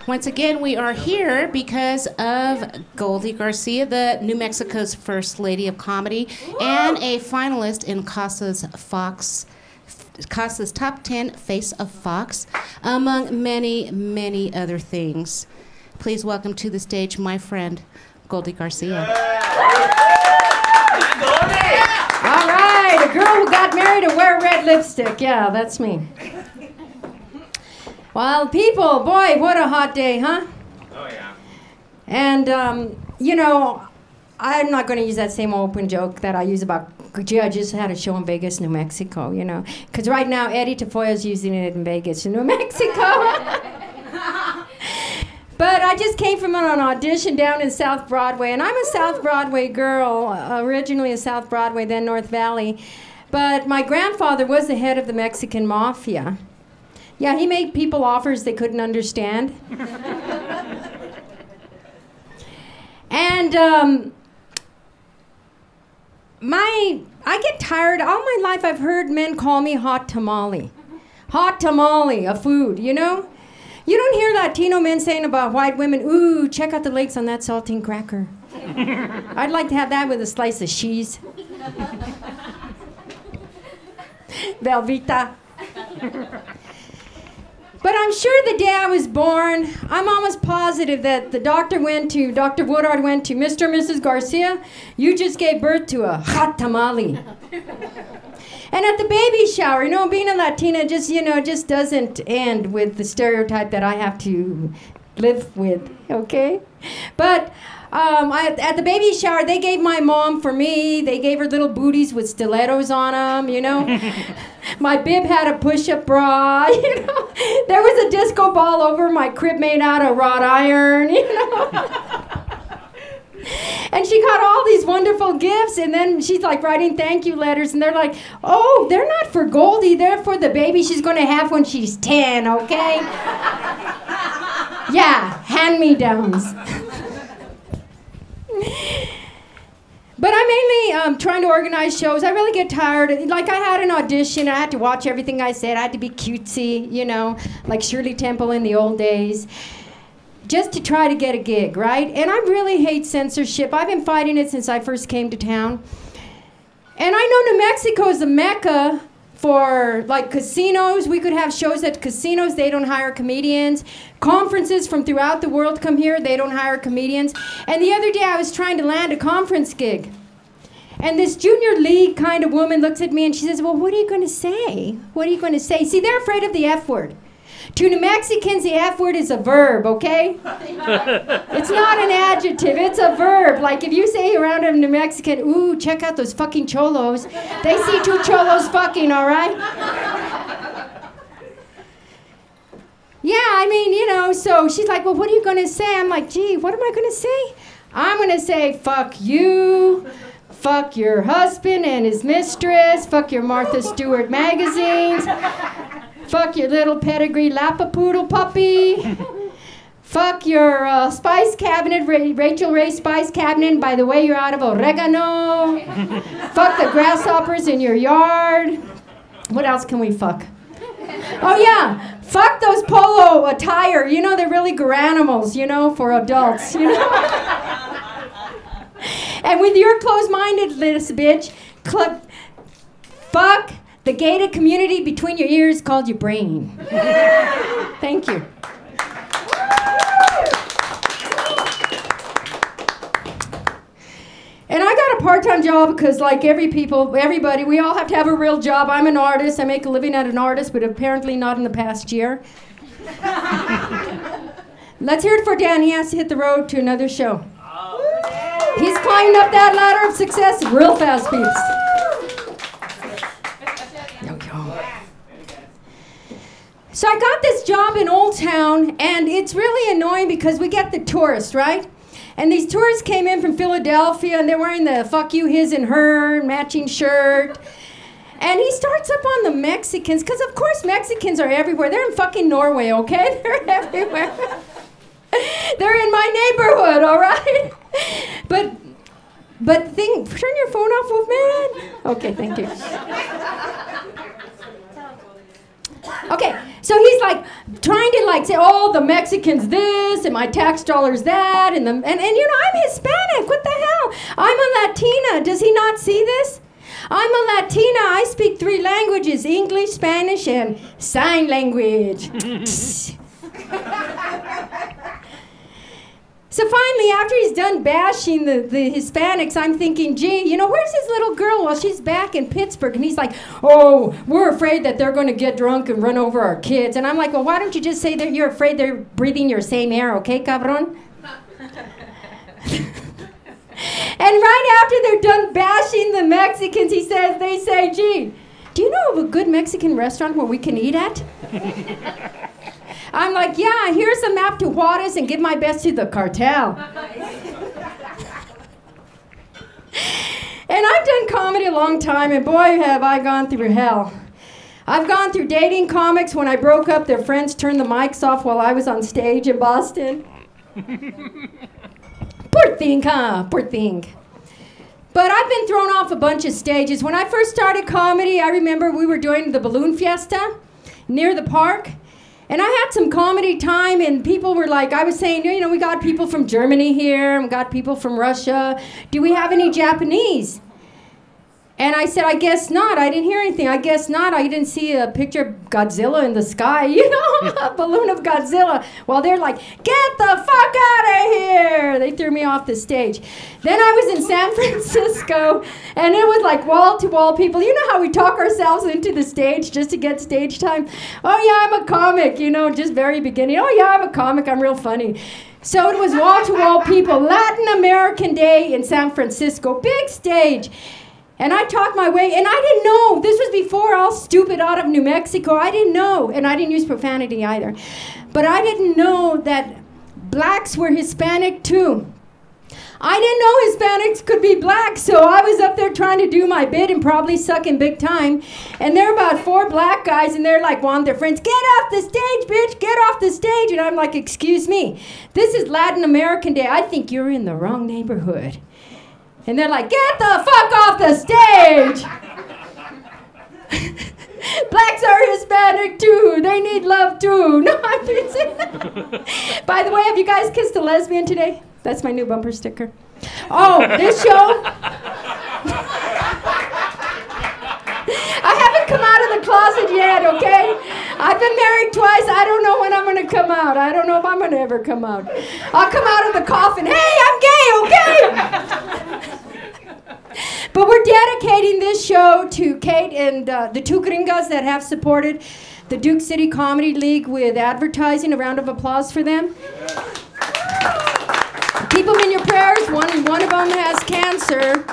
Once again, we are here because of Goldie Garcia, the New Mexico's first lady of comedy, and a finalist in CASA's Top 10 Face of Fox, among many, many other things. Please welcome to the stage my friend, Goldie Garcia. All right, a girl who got married to wear red lipstick. Yeah, that's me. Well, people, boy, what a hot day, huh? Oh, yeah. And, you know, I'm not going to use that same open joke that I use about, gee, I just had a show in Vegas, New Mexico, you know. Because right now, Eddie Tafoya's using it in Vegas, New Mexico. But I just came from an audition down in South Broadway, and I'm a South Broadway girl, originally a South Broadway, then North Valley. But my grandfather was the head of the Mexican Mafia. Yeah, he made people offers they couldn't understand. And I get tired. All my life I've heard men call me hot tamale. Hot tamale, a food, you know? You don't hear Latino men saying about white women, ooh, check out the legs on that saltine cracker. I'd like to have that with a slice of cheese. Velveeta. But I'm sure the day I was born, I'm almost positive that the Dr. Woodard went to, Mr. and Mrs. Garcia, you just gave birth to a hot tamale. And at the baby shower, you know, being a Latina just doesn't end with the stereotype that I have to live with, okay? But at the baby shower, they gave my mom for me. They gave her little booties with stilettos on them, you know. My bib had a push-up bra, you know. There was a disco ball over my crib made out of wrought iron, you know. And she got all these wonderful gifts, and then she's like writing thank you letters, and they're like, oh, they're not for Goldie, they're for the baby she's going to have when she's 10, okay? Yeah, hand-me-downs. But I'm mainly trying to organize shows. I really get tired. Like, I had an audition. I had to watch everything I said. I had to be cutesy, you know, like Shirley Temple in the old days, just to try to get a gig, right? And I really hate censorship. I've been fighting it since I first came to town. And I know New Mexico is a mecca for, like, casinos. We could have shows at casinos. They don't hire comedians. Conferences from throughout the world come here. They don't hire comedians. And the other day I was trying to land a conference gig. And this junior league kind of woman looks at me and she says, well, what are you going to say? What are you going to say? See, they're afraid of the F word. To New Mexicans, the F word is a verb, okay? It's not an adjective, it's a verb. Like if you say around a New Mexican, ooh, check out those fucking cholos. They see two cholos fucking, all right? Yeah, I mean, you know, so she's like, well, what are you going to say? I'm like, gee, what am I going to say? I'm going to say, fuck you, fuck your husband and his mistress, fuck your Martha Stewart magazines, fuck your little pedigree Lapapoodle puppy. Fuck your spice cabinet, Rachel Ray spice cabinet. By the way, you're out of oregano. Fuck the grasshoppers in your yard. What else can we fuck? Oh yeah, fuck those polo attire. You know, they're really garanimals, you know, for adults, you know. And with your closed-mindedness, bitch, fuck the gated community between your ears called your brain. Thank you. And I got a part-time job because, like everybody, we all have to have a real job. I'm an artist. I make a living as an artist, but apparently not in the past year. Let's hear it for Dan. He has to hit the road to another show. He's climbing up that ladder of success real fast, peeps. So I got this job in Old Town, and it's really annoying because we get the tourists, right? And these tourists came in from Philadelphia, and they're wearing the fuck you, his, and her matching shirt. And he starts up on the Mexicans, because of course Mexicans are everywhere. They're in fucking Norway, okay? They're everywhere. They're in my neighborhood, all right? But turn your phone off, Wolfman. Okay, thank you. Okay, so he's like, trying to like say, oh, the Mexicans this and my tax dollars that, and you know, I'm Hispanic. What the hell? I'm a Latina. Does he not see this? I'm a Latina. I speak 3 languages: English, Spanish, and sign language. So finally, after he's done bashing the Hispanics, I'm thinking, gee, you know, where's his little girl? Well, she's back in Pittsburgh. And he's like, oh, we're afraid that they're going to get drunk and run over our kids. And I'm like, well, why don't you just say that you're afraid they're breathing your same air, okay, cabron? And right after they're done bashing the Mexicans, they say, gee, do you know of a good Mexican restaurant where we can eat at? I'm like, yeah, here's a map to Juarez and give my best to the cartel. And I've done comedy a long time, and boy, have I gone through hell. I've gone through dating comics. When I broke up, their friends turned the mics off while I was on stage in Boston. Poor thing, huh? Poor thing. But I've been thrown off a bunch of stages. When I first started comedy, I remember we were doing the balloon fiesta near the park. And I had some comedy time, and people were like, I was saying, you know, we got people from Germany here, and we got people from Russia. Do we have any Japanese? And I said, I guess not. I didn't hear anything. I guess not. I didn't see a picture of Godzilla in the sky, you know, a balloon of Godzilla. Well, they're like, get the fuck out of here. They threw me off the stage. Then I was in San Francisco, and it was like wall-to-wall people. You know how we talk ourselves into the stage just to get stage time? Oh, yeah, I'm a comic, you know, just very beginning. Oh, yeah, I'm a comic. I'm real funny. So it was wall-to-wall people. Latin American Day in San Francisco, big stage. And I talked my way, and I didn't know. This was before all stupid out of New Mexico. I didn't know, and I didn't use profanity either. But I didn't know that blacks were Hispanic too. I didn't know Hispanics could be black, so I was up there trying to do my bit and probably sucking big time. And there were about 4 black guys, and they're like wanting their friends, get off the stage, bitch, get off the stage. And I'm like, excuse me, this is Latin American Day. I think you're in the wrong neighborhood. And they're like, get the fuck off the stage! Blacks are Hispanic too. They need love too. No, I'm kidding. By the way, have you guys kissed a lesbian today? That's my new bumper sticker. Oh, this show? I haven't come out of the closet yet, okay? I've been married twice. I don't know when I'm going to come out. I don't know if I'm going to ever come out. I'll come out of the coffin. Hey, I'm gay, okay? But we're dedicating this show to Kate and the 2 gringas that have supported the Duke City Comedy League with advertising. A round of applause for them. Keep them in your prayers. One of them has cancer.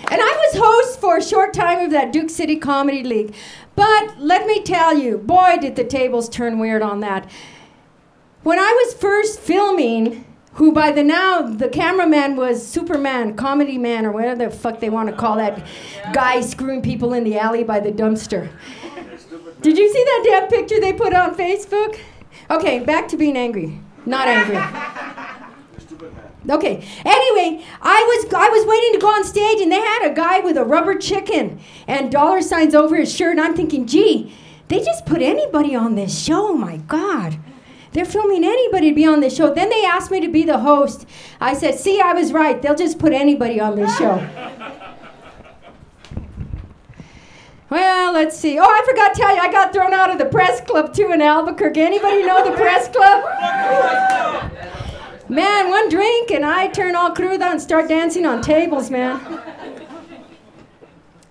And I was host for a short time of that Duke City Comedy League. But let me tell you, boy, did the tables turn weird on that. When I was first filming, who by the cameraman was Superman, Comedy Man, or whatever the fuck they want to call that guy screwing people in the alley by the dumpster. Did you see that damn picture they put on Facebook? Okay, back to being angry. Not angry. Okay, anyway, I was waiting to go on stage, and they had a guy with a rubber chicken and dollar signs over his shirt, and I'm thinking, gee, they just put anybody on this show, my God. They're filming anybody to be on this show. Then they asked me to be the host. I said, see, I was right. They'll just put anybody on this show. Well, let's see. Oh, I forgot to tell you, I got thrown out of the press club, too, in Albuquerque. Anybody know the press club? Man, one drink, and I turn all cruda and start dancing on tables, man.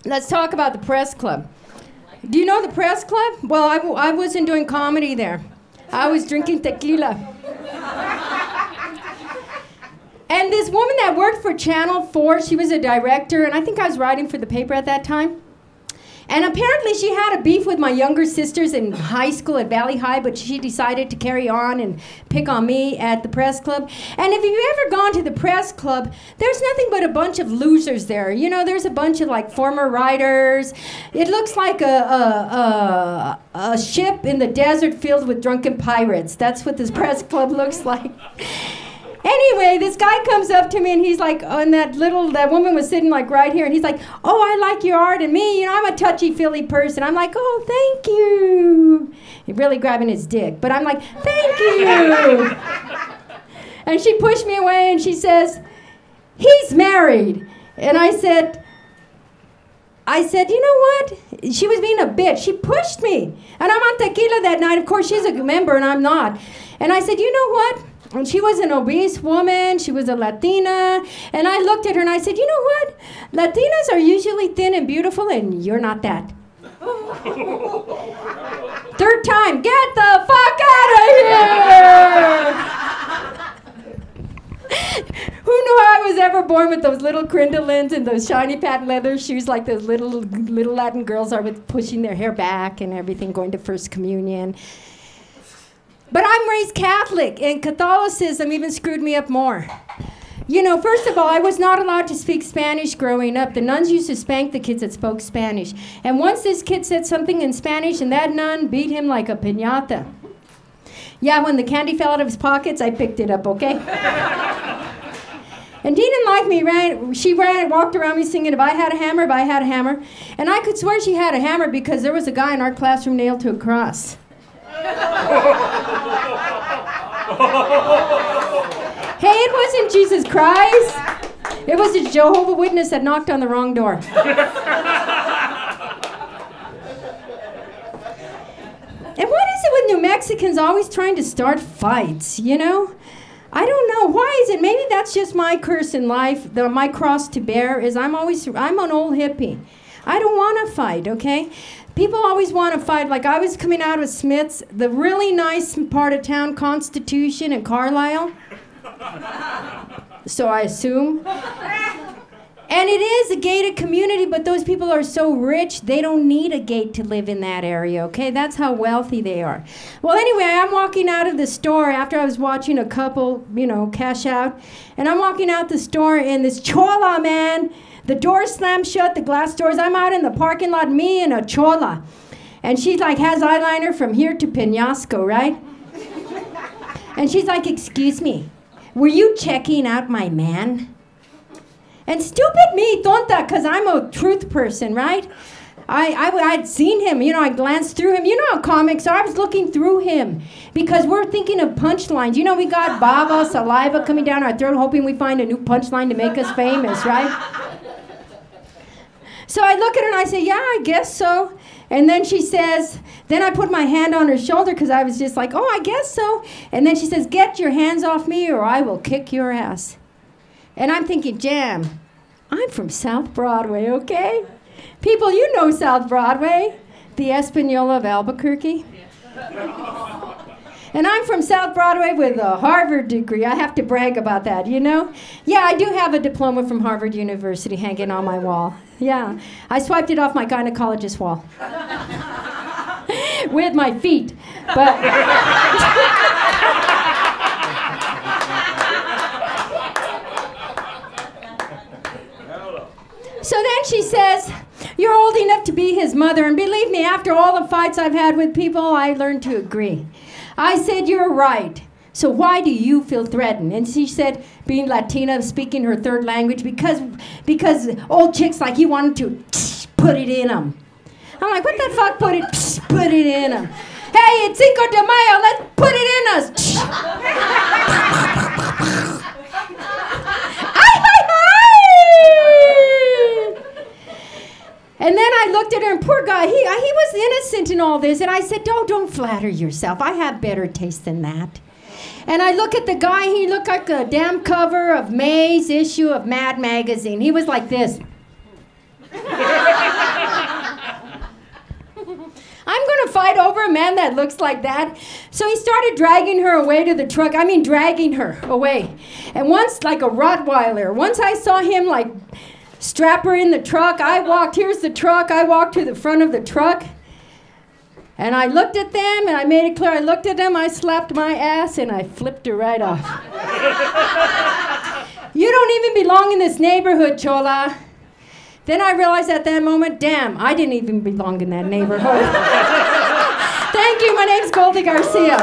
Let's talk about the press club. Do you know the press club? Well, I wasn't doing comedy there. I was drinking tequila. And this woman that worked for Channel 4, she was a director, and I think I was writing for the paper at that time. And apparently she had a beef with my younger sisters in high school at Valley High, but she decided to carry on and pick on me at the press club. And if you've ever gone to the press club, there's nothing but a bunch of losers there. You know, there's a bunch of like former writers. It looks like a ship in the desert filled with drunken pirates. That's what this press club looks like. Anyway, this guy comes up to me and he's like, oh, and that woman was sitting like right here, and he's like, oh, I like your art, and me, you know, I'm a touchy-feely person. I'm like, oh, thank you. He's really grabbing his dick, but I'm like, thank you. And she pushed me away and she says, he's married. And I said, you know what? She was being a bitch. She pushed me. And I'm on tequila that night. Of course, she's a member and I'm not. And I said, you know what? And she was an obese woman. She was a Latina. And I looked at her and I said, you know what? Latinas are usually thin and beautiful, and you're not that. Third time, get the fuck out of here! Who knew I was ever born with those little crinolines and those shiny patent leather shoes like those little Latin girls are, with pushing their hair back and everything, going to First Communion. But I'm raised Catholic, and Catholicism even screwed me up more. You know, first of all, I was not allowed to speak Spanish growing up. The nuns used to spank the kids that spoke Spanish. And once this kid said something in Spanish, and that nun beat him like a piñata. Yeah, when the candy fell out of his pockets, I picked it up, okay? And Dee didn't like me. She walked around me singing, if I had a hammer, if I had a hammer. And I could swear she had a hammer because there was a guy in our classroom nailed to a cross. Hey, it wasn't Jesus Christ. It was a Jehovah's Witness that knocked on the wrong door. And what is it with New Mexicans always trying to start fights, you know? I don't know. Why is it? Maybe that's just my curse in life. My cross to bear is I'm an old hippie. I don't want to fight, okay? People always want to fight. Like I was coming out of Smith's, the really nice part of town, Constitution and Carlisle. So I assume. And it is a gated community, but those people are so rich, they don't need a gate to live in that area, okay? That's how wealthy they are. Well, anyway, I'm walking out of the store after I was watching a couple, you know, cash out. And I'm walking out the store, and this chola, man, the door slammed shut, the glass doors. I'm out in the parking lot, me and a chola. And she, like, has eyeliner from here to Peñasco, right? And she's like, excuse me, were you checking out my man? And stupid me, tonta, because I'm a truth person, right? I'd seen him, you know, I glanced through him. You know how comics are, I was looking through him. Because we're thinking of punchlines. You know, we got baba, saliva coming down our throat, hoping we find a new punchline to make us famous, right? So I look at her and I say, yeah, I guess so. And then she says, then I put my hand on her shoulder because I was just like, oh, I guess so. And then she says, get your hands off me or I will kick your ass. And I'm thinking, Jam, I'm from South Broadway, okay? People, you know South Broadway, the Espanola of Albuquerque. And I'm from South Broadway with a Harvard degree. I have to brag about that, you know? Yeah, I do have a diploma from Harvard University hanging on my wall. Yeah, I swiped it off my gynecologist wall. With my feet, but... So then she says, you're old enough to be his mother. And believe me, after all the fights I've had with people, I learned to agree. I said, you're right. So why do you feel threatened? And she said, being Latina, speaking her third language, because old chicks like you wanted to put it in them. I'm like, what the fuck, put it in them? Hey, it's Cinco de Mayo, let's put it in us. And then I looked at her, and poor guy, he was innocent in all this. And I said, don't flatter yourself. I have better taste than that. And I look at the guy, he looked like a damn cover of May's issue of Mad Magazine. He was like this. I'm going to fight over a man that looks like that. So he started dragging her away to the truck. I mean, dragging her away. And once, like a Rottweiler, once I saw him, like, strap her in the truck. Here's the truck. I walked to the front of the truck. And I looked at them, and I made it clear I looked at them, I slapped my ass, and I flipped her right off. You don't even belong in this neighborhood, Chola. Then I realized at that moment, damn, I didn't even belong in that neighborhood. Thank you, my name's Goldie Garcia.